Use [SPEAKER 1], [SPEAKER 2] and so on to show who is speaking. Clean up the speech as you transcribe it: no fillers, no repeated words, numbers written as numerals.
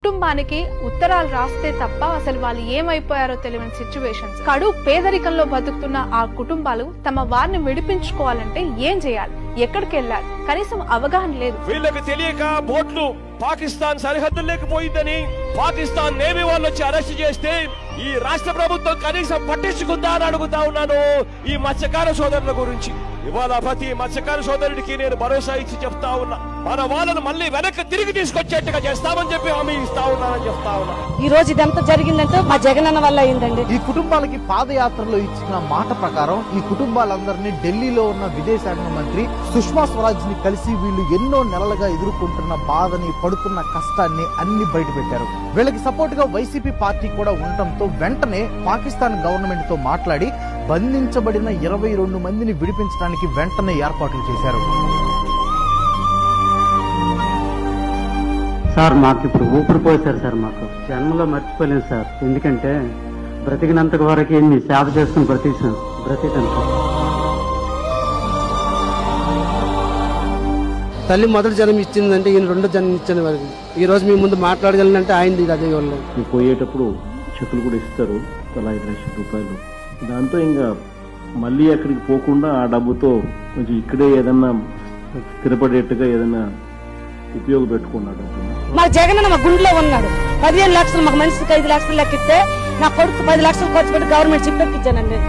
[SPEAKER 1] కుటుంబానికి ఉత్తరాలు రాస్తే తప్ప అసలు వాళ్ళు ఏమైపోయారో తెలియని సిచ్యువేషన్స్. కడు పేదరికంలో బతుకుతున్న ఆ కుటుంబాలు తమ వారిని విడిపించుకోవాలంటే ఏం చేయాలి, ఎక్కడికి వెళ్ళాలి, కనీసం అవగాహన లేదు.
[SPEAKER 2] వీళ్ళకి తెలియక బోట్లు పాకిస్తాన్ సరిహద్దుల్లోకి పోయిందని పాకిస్తాన్ నేవీ వాళ్ళు వచ్చి అరెస్ట్ చేస్తే ఈ రాష్ట్ర ప్రభుత్వం కనీసం పట్టించుకుందా అని అడుగుతా ఉన్నాను ఈ మత్స్యకార సోదరుల గురించి. ఇవాళ ప్రతి మత్స్యకార సోదరుడికి నేను భరోసా ఇచ్చి చెప్తా ఉన్నా, మన వాళ్ళను మళ్ళీ వెనక్కి తిరిగి తీసుకొచ్చేట్టుగా చేస్తామని చెప్పి హామీ ఇస్తా ఉన్నానని చెప్తా ఉన్నా.
[SPEAKER 3] ఈ రోజు ఇదంతా జరిగిందంటే మా జగనన్న వల్ల అయిందండి.
[SPEAKER 4] ఈ కుటుంబాలకి పాదయాత్రలో ఇచ్చిన మాట ప్రకారం ఈ కుటుంబాలందరినీ ఢిల్లీలో ఉన్న విదేశాంగ మంత్రి సుష్మా స్వరాజ్ ని కలిసి వీళ్ళు ఎన్నో నెలలుగా ఎదుర్కొంటున్న బాధని, పడుతున్న కష్టాన్ని అన్ని బయట పెట్టారు. వీళ్ళకి సపోర్ట్ గా వైసీపీ పార్టీ కూడా ఉండటంతో వెంటనే పాకిస్తాన్ గవర్నమెంట్ తో మాట్లాడి బంధించబడిన 22 మందిని విడిపించడానికి వెంటనే ఏర్పాట్లు చేశారు.
[SPEAKER 5] సార్ మాకు ఇప్పుడు ఊపిరి పోసారు సార్, మాకు జన్మలో మర్చిపోలేదు సార్. ఎందుకంటే బ్రతికినంత వరకు మీ సేవ చేసుకుని బ్రతికంత.
[SPEAKER 6] తల్లి మొదటి జన్మ ఇచ్చిందంటే ఈయన రెండో జన్మ ఇచ్చిన వరకు ఈ రోజు మీ ముందు మాట్లాడగలనంటే ఆయనది అదే వల్ల.
[SPEAKER 7] పోయేటప్పుడు చెక్కులు కూడా ఇస్తారు, తలా 5 లక్షల రూపాయలు. దాంతో ఇంకా మళ్ళీ అక్కడికి పోకుండా ఆ డబ్బుతో కొంచెం ఇక్కడే ఏదన్నా స్థిరపడేట్టుగా ఏదన్నా ఉపయోగపెట్టుకున్నాడు.
[SPEAKER 3] మా జగనన్న మా గుండెలో ఉన్నాడు. 15 లక్షలు మాకు మనిషికి 5 లక్షలు లెక్కిస్తే నా కొడుకు 10 లక్షలు ఖర్చు పెట్టి గవర్నమెంట్ చిప్ ఎక్కించానండి.